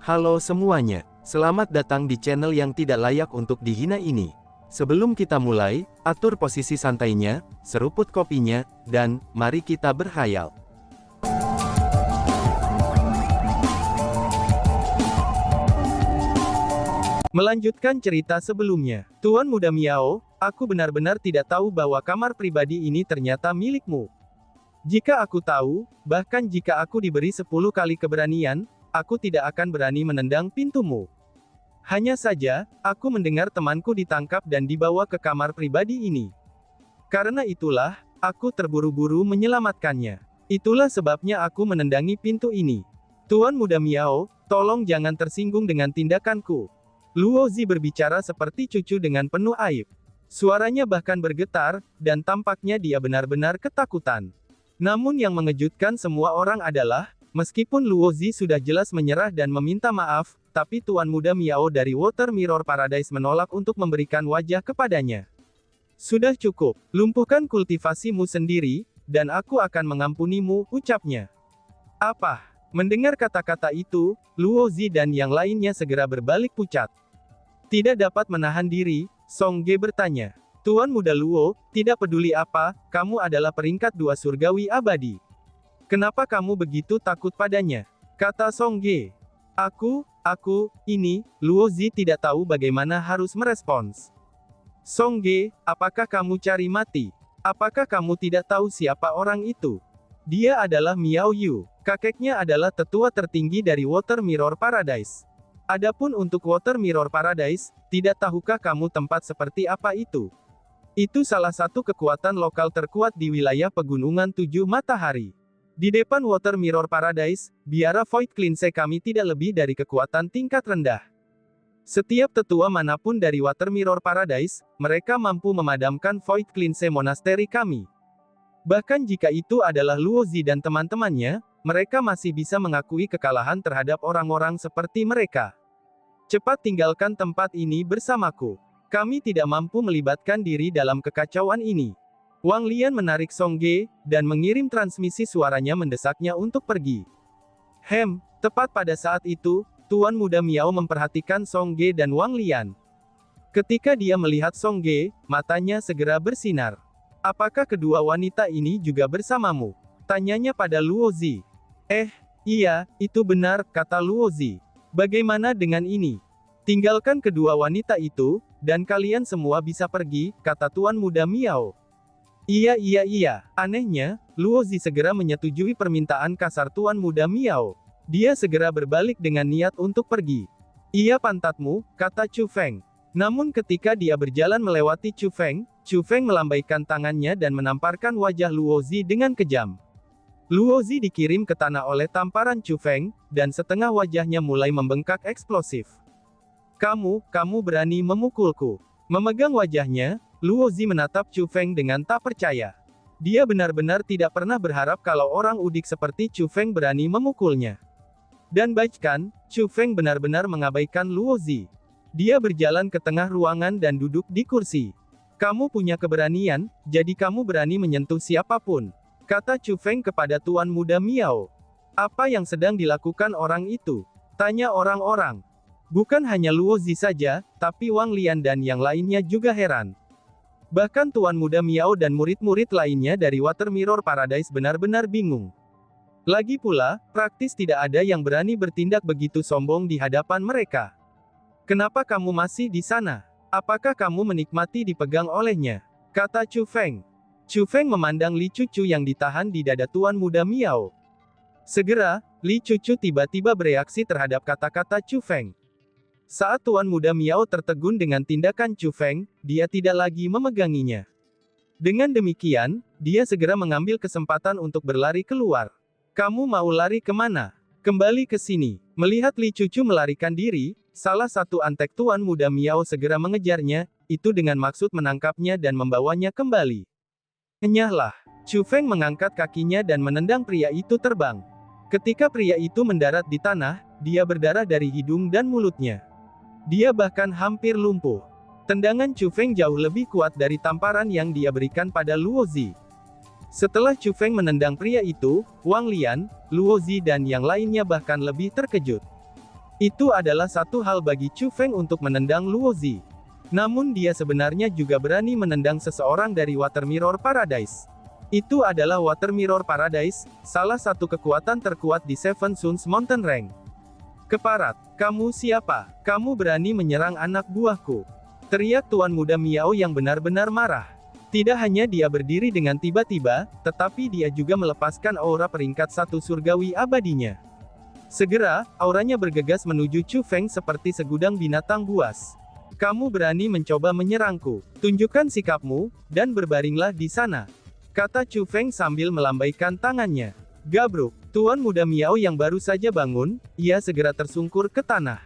Halo semuanya, selamat datang di channel yang tidak layak untuk dihina ini. Sebelum kita mulai, atur posisi santainya, seruput kopinya, dan mari kita berhayal. Melanjutkan cerita sebelumnya, Tuan Muda Miao, aku benar-benar tidak tahu bahwa kamar pribadi ini ternyata milikmu. Jika aku tahu, bahkan jika aku diberi 10 kali keberanian, aku tidak akan berani menendang pintumu. Hanya saja, aku mendengar temanku ditangkap dan dibawa ke kamar pribadi ini. Karena itulah, aku terburu-buru menyelamatkannya. Itulah sebabnya aku menendangi pintu ini. Tuan Muda Miao, tolong jangan tersinggung dengan tindakanku. Luo Zi berbicara seperti cucu dengan penuh aib. Suaranya bahkan bergetar, dan tampaknya dia benar-benar ketakutan. Namun yang mengejutkan semua orang adalah, meskipun Luo Zi sudah jelas menyerah dan meminta maaf, tapi Tuan Muda Miao dari Water Mirror Paradise menolak untuk memberikan wajah kepadanya. Sudah cukup, lumpuhkan kultivasimu sendiri, dan aku akan mengampunimu, ucapnya. Apa? Mendengar kata-kata itu, Luo Zi dan yang lainnya segera berbalik pucat. Tidak dapat menahan diri, Song Ge bertanya. Tuan Muda Luo, tidak peduli apa, kamu adalah peringkat 2 surgawi abadi. Kenapa kamu begitu takut padanya? Kata Song Ge. Ini, Luo Zi tidak tahu bagaimana harus merespons. Song Ge, apakah kamu cari mati? Apakah kamu tidak tahu siapa orang itu? Dia adalah Miao Yu. Kakeknya adalah tetua tertinggi dari Water Mirror Paradise. Adapun untuk Water Mirror Paradise, tidak tahukah kamu tempat seperti apa itu? Itu salah satu kekuatan lokal terkuat di wilayah pegunungan 7 matahari. Di depan Water Mirror Paradise, biara Void Cleanse kami tidak lebih dari kekuatan tingkat rendah. Setiap tetua manapun dari Water Mirror Paradise, mereka mampu memadamkan Void Cleanse monasteri kami. Bahkan jika itu adalah Luo Zi dan teman-temannya, mereka masih bisa mengakui kekalahan terhadap orang-orang seperti mereka. Cepat tinggalkan tempat ini bersamaku. Kami tidak mampu melibatkan diri dalam kekacauan ini. Wang Lian menarik Song Ge, dan mengirim transmisi suaranya mendesaknya untuk pergi. Tepat pada saat itu, Tuan Muda Miao memperhatikan Song Ge dan Wang Lian. Ketika dia melihat Song Ge, matanya segera bersinar. Apakah kedua wanita ini juga bersamamu? Tanyanya pada Luo Zi. Iya, itu benar, kata Luo Zi. Bagaimana dengan ini? Tinggalkan kedua wanita itu, dan kalian semua bisa pergi, kata Tuan Muda Miao. Iya. Anehnya, Luo Zi segera menyetujui permintaan kasar Tuan Muda Miao. Dia segera berbalik dengan niat untuk pergi. Iya pantatmu, kata Chu Feng. Namun ketika dia berjalan melewati Chu Feng melambaikan tangannya dan menamparkan wajah Luo Zi dengan kejam. Luo Zi dikirim ke tanah oleh tamparan Chu Feng, dan setengah wajahnya mulai membengkak eksplosif. Kamu berani memukulku. Memegang wajahnya, Luo Zi menatap Chu Feng dengan tak percaya. Dia benar-benar tidak pernah berharap kalau orang udik seperti Chu Feng berani memukulnya. Dan bahkan, Chu Feng benar-benar mengabaikan Luo Zi. Dia berjalan ke tengah ruangan dan duduk di kursi. Kamu punya keberanian, jadi kamu berani menyentuh siapapun, kata Chu Feng kepada Tuan Muda Miao. Apa yang sedang dilakukan orang itu? Tanya orang-orang. Bukan hanya Luo Zi saja, tapi Wang Lian dan yang lainnya juga heran. Bahkan Tuan Muda Miao dan murid-murid lainnya dari Water Mirror Paradise benar-benar bingung. Lagi pula, praktis tidak ada yang berani bertindak begitu sombong di hadapan mereka. Kenapa kamu masih di sana? Apakah kamu menikmati dipegang olehnya? Kata Chu Feng. Chu Feng memandang Li Cucu yang ditahan di dada Tuan Muda Miao. Segera, Li Cucu tiba-tiba bereaksi terhadap kata-kata Chu Feng. Saat Tuan Muda Miao tertegun dengan tindakan Chu Feng, dia tidak lagi memeganginya. Dengan demikian, dia segera mengambil kesempatan untuk berlari keluar. Kamu mau lari kemana? Kembali ke sini. Melihat Li Cucu melarikan diri, salah satu antek Tuan Muda Miao segera mengejarnya, itu dengan maksud menangkapnya dan membawanya kembali. Enyahlah. Chu Feng mengangkat kakinya dan menendang pria itu terbang. Ketika pria itu mendarat di tanah, dia berdarah dari hidung dan mulutnya. Dia bahkan hampir lumpuh. Tendangan Chu Feng jauh lebih kuat dari tamparan yang dia berikan pada Luo Zi. Setelah Chu Feng menendang pria itu, Wang Lian, Luo Zi dan yang lainnya bahkan lebih terkejut. Itu adalah satu hal bagi Chu Feng untuk menendang Luo Zi. Namun dia sebenarnya juga berani menendang seseorang dari Water Mirror Paradise. Itu adalah Water Mirror Paradise, salah satu kekuatan terkuat di Seven Suns Mountain Range. Keparat, kamu siapa? Kamu berani menyerang anak buahku? Teriak Tuan Muda Miao yang benar-benar marah. Tidak hanya dia berdiri dengan tiba-tiba, tetapi dia juga melepaskan aura peringkat 1 surgawi abadinya. Segera, auranya bergegas menuju Chu Feng seperti segudang binatang buas. Kamu berani mencoba menyerangku? Tunjukkan sikapmu, dan berbaringlah di sana, kata Chu Feng sambil melambaikan tangannya. Gabruk, Tuan Muda Miao yang baru saja bangun, ia segera tersungkur ke tanah.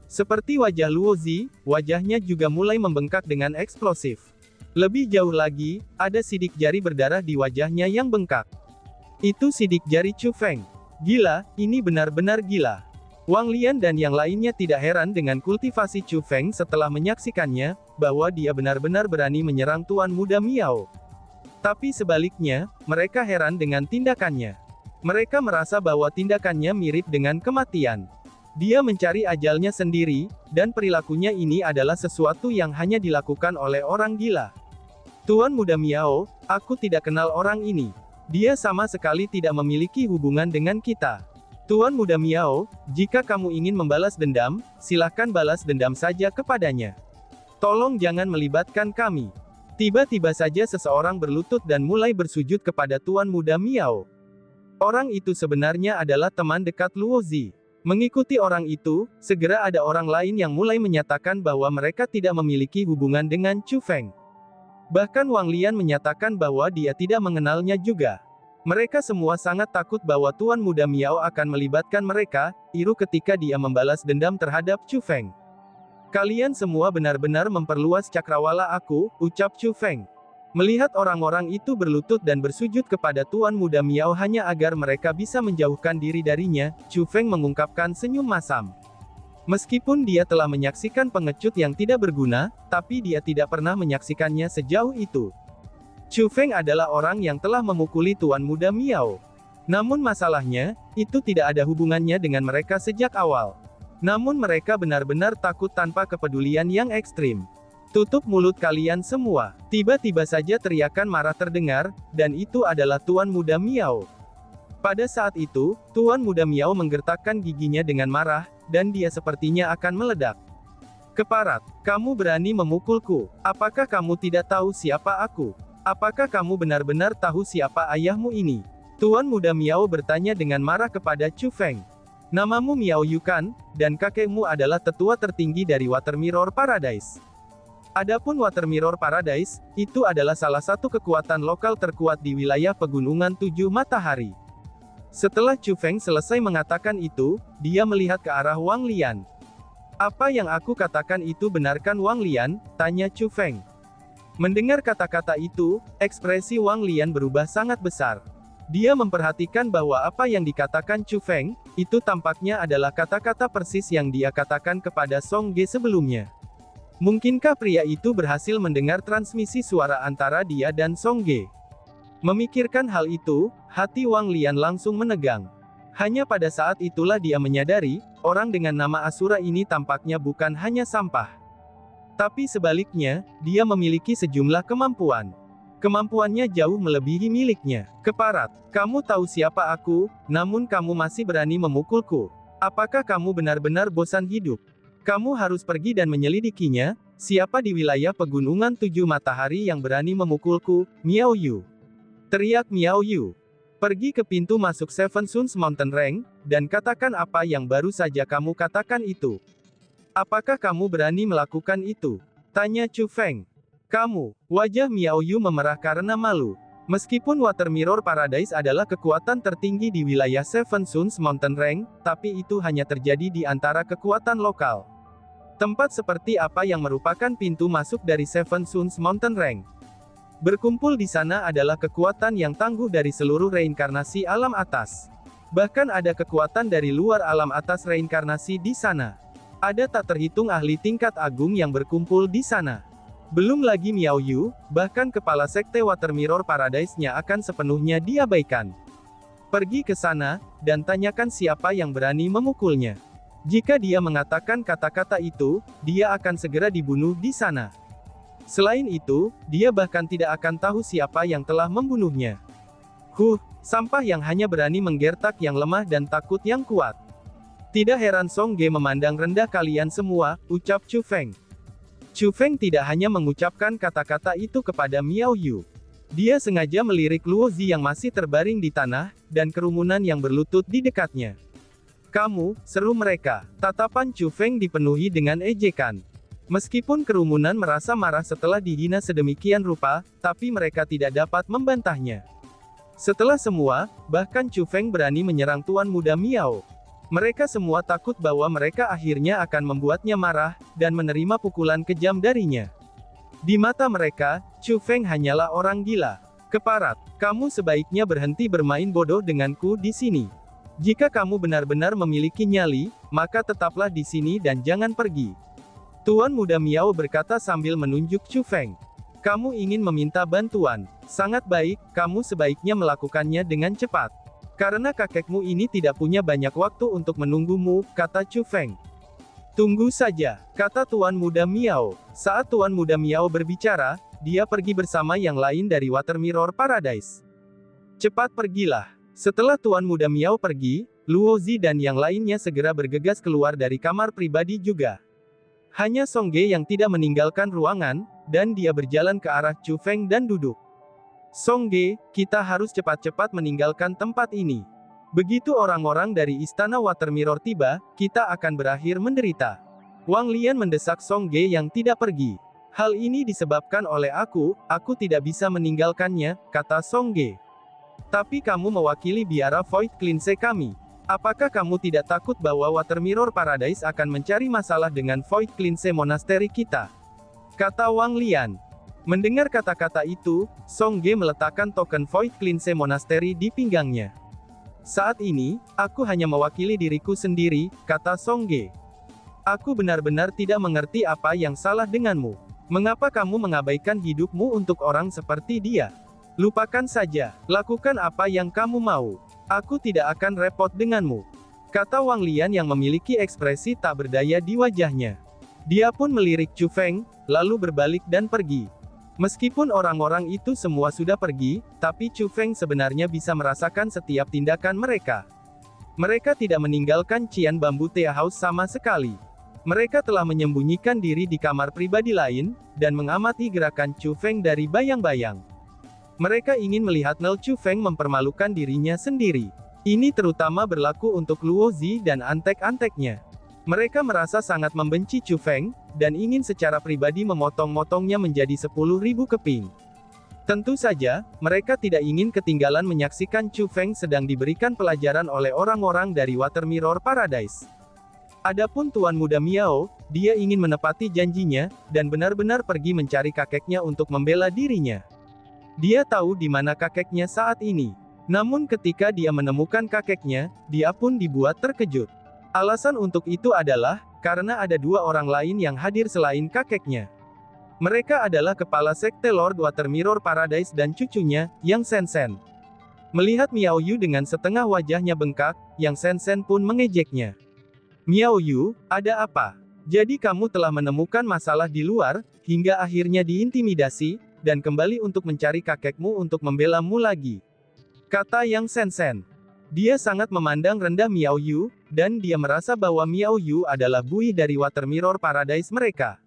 Seperti wajah Luo Zi, wajahnya juga mulai membengkak dengan eksplosif. Lebih jauh lagi, ada sidik jari berdarah di wajahnya yang bengkak. Itu sidik jari Chu Feng. Gila, ini benar-benar gila. Wang Lian dan yang lainnya tidak heran dengan kultivasi Chu Feng setelah menyaksikannya, bahwa dia benar-benar berani menyerang Tuan Muda Miao. Tapi sebaliknya, mereka heran dengan tindakannya. Mereka merasa bahwa tindakannya mirip dengan kematian. Dia mencari ajalnya sendiri, dan perilakunya ini adalah sesuatu yang hanya dilakukan oleh orang gila. Tuan Muda Miao, aku tidak kenal orang ini. Dia sama sekali tidak memiliki hubungan dengan kita. Tuan Muda Miao, jika kamu ingin membalas dendam, silahkan balas dendam saja kepadanya. Tolong jangan melibatkan kami. Tiba-tiba saja seseorang berlutut dan mulai bersujud kepada Tuan Muda Miao. Orang itu sebenarnya adalah teman dekat Luo Zi. Mengikuti orang itu, segera ada orang lain yang mulai menyatakan bahwa mereka tidak memiliki hubungan dengan Chu Feng. Bahkan Wang Lian menyatakan bahwa dia tidak mengenalnya juga. Mereka semua sangat takut bahwa Tuan Muda Miao akan melibatkan mereka, iru ketika dia membalas dendam terhadap Chu Feng. Kalian semua benar-benar memperluas cakrawala aku, ucap Chu Feng. Melihat orang-orang itu berlutut dan bersujud kepada Tuan Muda Miao hanya agar mereka bisa menjauhkan diri darinya, Chu Feng mengungkapkan senyum masam. Meskipun dia telah menyaksikan pengecut yang tidak berguna, tapi dia tidak pernah menyaksikannya sejauh itu. Chu Feng adalah orang yang telah memukuli Tuan Muda Miao. Namun masalahnya, itu tidak ada hubungannya dengan mereka sejak awal. Namun mereka benar-benar takut tanpa kepedulian yang ekstrim. Tutup mulut kalian semua. Tiba-tiba saja teriakan marah terdengar, dan itu adalah Tuan Muda Miao. Pada saat itu, Tuan Muda Miao menggertakkan giginya dengan marah, dan dia sepertinya akan meledak. Keparat, kamu berani memukulku. Apakah kamu tidak tahu siapa aku? Apakah kamu benar-benar tahu siapa ayahmu ini? Tuan Muda Miao bertanya dengan marah kepada Chu Feng. Namamu Miao Yu kan, dan kakekmu adalah tetua tertinggi dari Water Mirror Paradise. Adapun Water Mirror Paradise, itu adalah salah satu kekuatan lokal terkuat di wilayah pegunungan 7 matahari. Setelah Chu Feng selesai mengatakan itu, dia melihat ke arah Wang Lian. Apa yang aku katakan itu benarkan Wang Lian? Tanya Chu Feng. Mendengar kata-kata itu, ekspresi Wang Lian berubah sangat besar. Dia memperhatikan bahwa apa yang dikatakan Chu Feng, itu tampaknya adalah kata-kata persis yang dia katakan kepada Song Ge sebelumnya. Mungkinkah pria itu berhasil mendengar transmisi suara antara dia dan Song Ge? Memikirkan hal itu, hati Wang Lian langsung menegang. Hanya pada saat itulah dia menyadari, orang dengan nama Asura ini tampaknya bukan hanya sampah. Tapi sebaliknya, dia memiliki sejumlah kemampuan. Kemampuannya jauh melebihi miliknya. Keparat, kamu tahu siapa aku, namun kamu masih berani memukulku. Apakah kamu benar-benar bosan hidup? Kamu harus pergi dan menyelidikinya, siapa di wilayah pegunungan 7 matahari yang berani memukulku, Miao Yu. Teriak Miao Yu. Pergi ke pintu masuk Seven Suns Mountain Range, dan katakan apa yang baru saja kamu katakan itu. Apakah kamu berani melakukan itu? Tanya Chu Feng. Kamu, wajah Miao Yu memerah karena malu. Meskipun Water Mirror Paradise adalah kekuatan tertinggi di wilayah Seven Suns Mountain Range, tapi itu hanya terjadi di antara kekuatan lokal. Tempat seperti apa yang merupakan pintu masuk dari Seven Suns Mountain Range? Berkumpul di sana adalah kekuatan yang tangguh dari seluruh reinkarnasi alam atas. Bahkan ada kekuatan dari luar alam atas reinkarnasi di sana. Ada tak terhitung ahli tingkat agung yang berkumpul di sana. Belum lagi Miao Yu, bahkan kepala sekte Water Mirror Paradise-nya akan sepenuhnya diabaikan. Pergi ke sana, dan tanyakan siapa yang berani memukulnya. Jika dia mengatakan kata-kata itu, dia akan segera dibunuh di sana. Selain itu, dia bahkan tidak akan tahu siapa yang telah membunuhnya. Sampah yang hanya berani menggertak yang lemah dan takut yang kuat. Tidak heran Song Ge memandang rendah kalian semua, ucap Chu Feng. Chu Feng tidak hanya mengucapkan kata-kata itu kepada Miao Yu. Dia sengaja melirik Luo Zi yang masih terbaring di tanah, dan kerumunan yang berlutut di dekatnya. Kamu, seru mereka. Tatapan Chu Feng dipenuhi dengan ejekan. Meskipun kerumunan merasa marah setelah dihina sedemikian rupa, tapi mereka tidak dapat membantahnya. Setelah semua, bahkan Chu Feng berani menyerang Tuan Muda Miao. Mereka semua takut bahwa mereka akhirnya akan membuatnya marah, dan menerima pukulan kejam darinya. Di mata mereka, Chu Feng hanyalah orang gila. Keparat, kamu sebaiknya berhenti bermain bodoh denganku di sini. Jika kamu benar-benar memiliki nyali, maka tetaplah di sini dan jangan pergi. Tuan Muda Miao berkata sambil menunjuk Chu Feng. Kamu ingin meminta bantuan. Sangat baik, kamu sebaiknya melakukannya dengan cepat. Karena kakekmu ini tidak punya banyak waktu untuk menunggumu, kata Chu Feng. Tunggu saja, kata Tuan Muda Miao. Saat Tuan Muda Miao berbicara, dia pergi bersama yang lain dari Water Mirror Paradise. Cepat pergilah. Setelah Tuan Muda Miao pergi, Luo Zi dan yang lainnya segera bergegas keluar dari kamar pribadi juga. Hanya Song Ge yang tidak meninggalkan ruangan, dan dia berjalan ke arah Chu Feng dan duduk. Song Ge, kita harus cepat-cepat meninggalkan tempat ini. Begitu orang-orang dari Istana Water Mirror tiba, kita akan berakhir menderita. Wang Lian mendesak Song Ge yang tidak pergi. Hal ini disebabkan oleh aku tidak bisa meninggalkannya, kata Song Ge. Tapi kamu mewakili biara Void Cleanse kami. Apakah kamu tidak takut bahwa Water Mirror Paradise akan mencari masalah dengan Void Cleanse Monastery kita? Kata Wang Lian. Mendengar kata-kata itu, Song Ge meletakkan token Void Cleanse Monastery di pinggangnya. Saat ini, aku hanya mewakili diriku sendiri, kata Song Ge. Aku benar-benar tidak mengerti apa yang salah denganmu. Mengapa kamu mengabaikan hidupmu untuk orang seperti dia? Lupakan saja, lakukan apa yang kamu mau. Aku tidak akan repot denganmu. Kata Wang Lian yang memiliki ekspresi tak berdaya di wajahnya. Dia pun melirik Chu Feng, lalu berbalik dan pergi. Meskipun orang-orang itu semua sudah pergi, tapi Chu Feng sebenarnya bisa merasakan setiap tindakan mereka. Mereka tidak meninggalkan Qian Bamboo Tea House sama sekali. Mereka telah menyembunyikan diri di kamar pribadi lain, dan mengamati gerakan Chu Feng dari bayang-bayang. Mereka ingin melihat Nel Chu Feng mempermalukan dirinya sendiri. Ini terutama berlaku untuk Luo Zi dan antek-anteknya. Mereka merasa sangat membenci Chu Feng, dan ingin secara pribadi memotong-motongnya menjadi 10.000 keping. Tentu saja, mereka tidak ingin ketinggalan menyaksikan Chu Feng sedang diberikan pelajaran oleh orang-orang dari Water Mirror Paradise. Adapun Tuan Muda Miao, dia ingin menepati janjinya, dan benar-benar pergi mencari kakeknya untuk membela dirinya. Dia tahu di mana kakeknya saat ini. Namun ketika dia menemukan kakeknya, dia pun dibuat terkejut. Alasan untuk itu adalah, karena ada dua orang lain yang hadir selain kakeknya. Mereka adalah Kepala Sekte Lord Water Mirror Paradise dan cucunya, Yang Sensen. Melihat Miao Yu dengan setengah wajahnya bengkak, Yang Sensen pun mengejeknya. Miao Yu, ada apa? Jadi kamu telah menemukan masalah di luar, hingga akhirnya diintimidasi, dan kembali untuk mencari kakekmu untuk membelamu lagi. Kata Yang Sensen. Dia sangat memandang rendah Miao Yu, dan dia merasa bahwa Miao Yu adalah buih dari Water Mirror Paradise mereka.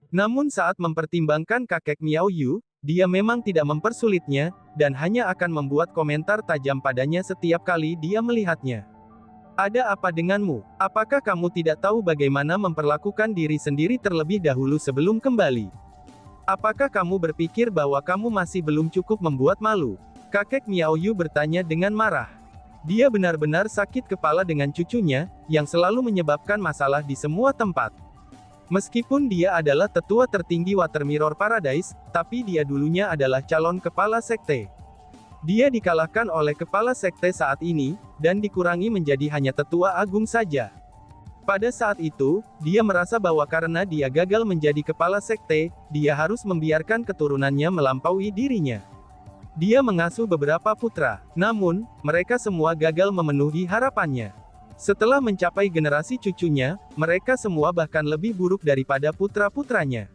Namun saat mempertimbangkan kakek Miao Yu, dia memang tidak mempersulitnya, dan hanya akan membuat komentar tajam padanya setiap kali dia melihatnya. Ada apa denganmu? Apakah kamu tidak tahu bagaimana memperlakukan diri sendiri terlebih dahulu sebelum kembali? Apakah kamu berpikir bahwa kamu masih belum cukup membuat malu? Kakek Miao Yu bertanya dengan marah. Dia benar-benar sakit kepala dengan cucunya, yang selalu menyebabkan masalah di semua tempat. Meskipun dia adalah tetua tertinggi Water Mirror Paradise, tapi dia dulunya adalah calon kepala sekte. Dia dikalahkan oleh kepala sekte saat ini, dan dikurangi menjadi hanya tetua agung saja. Pada saat itu, dia merasa bahwa karena dia gagal menjadi kepala sekte, dia harus membiarkan keturunannya melampaui dirinya. Dia mengasuh beberapa putra, namun, mereka semua gagal memenuhi harapannya. Setelah mencapai generasi cucunya, mereka semua bahkan lebih buruk daripada putra-putranya.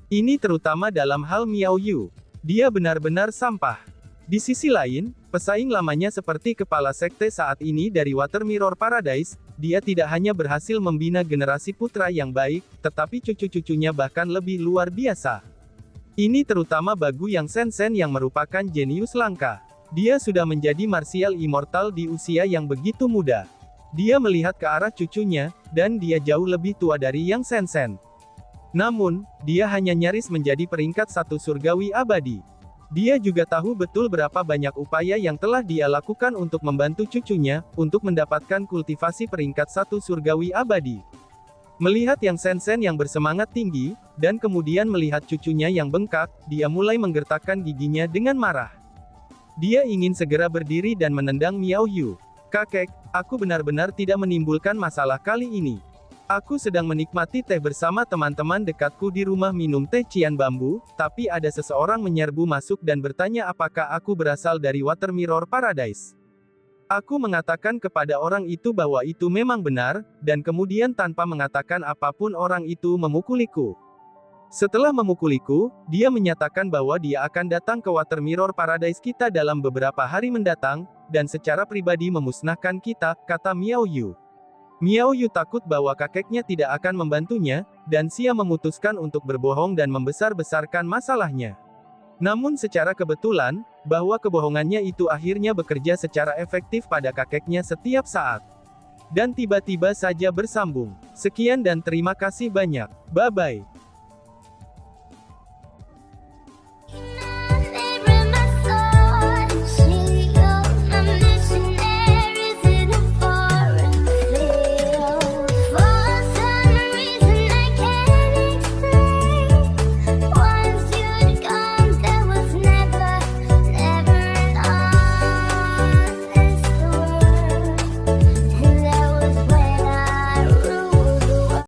Ini terutama dalam hal Miao Yu. Dia benar-benar sampah. Di sisi lain, pesaing lamanya seperti kepala sekte saat ini dari Water Mirror Paradise, dia tidak hanya berhasil membina generasi putra yang baik, tetapi cucu-cucunya bahkan lebih luar biasa. Ini terutama Bagu Yang Sensen yang merupakan jenius langka. Dia sudah menjadi martial immortal di usia yang begitu muda. Dia melihat ke arah cucunya, dan dia jauh lebih tua dari Yang Sensen. Namun, dia hanya nyaris menjadi peringkat 1 surgawi abadi. Dia juga tahu betul berapa banyak upaya yang telah dia lakukan untuk membantu cucunya, untuk mendapatkan kultivasi peringkat 1 surgawi abadi. Melihat Yang Sensen yang bersemangat tinggi, dan kemudian melihat cucunya yang bengkak, dia mulai menggertakkan giginya dengan marah. Dia ingin segera berdiri dan menendang Miao Yu. "Kakek, aku benar-benar tidak menimbulkan masalah kali ini. Aku sedang menikmati teh bersama teman-teman dekatku di rumah minum teh cian bambu, tapi ada seseorang menyerbu masuk dan bertanya apakah aku berasal dari Water Mirror Paradise. Aku mengatakan kepada orang itu bahwa itu memang benar, dan kemudian tanpa mengatakan apapun orang itu memukuliku. Setelah memukuliku, dia menyatakan bahwa dia akan datang ke Water Mirror Paradise kita dalam beberapa hari mendatang, dan secara pribadi memusnahkan kita," kata Miao Yu. Miao Yu takut bahwa kakeknya tidak akan membantunya, dan Xia memutuskan untuk berbohong dan membesar-besarkan masalahnya. Namun secara kebetulan, bahwa kebohongannya itu akhirnya bekerja secara efektif pada kakeknya setiap saat. Dan tiba-tiba saja bersambung. Sekian dan terima kasih banyak. Bye-bye.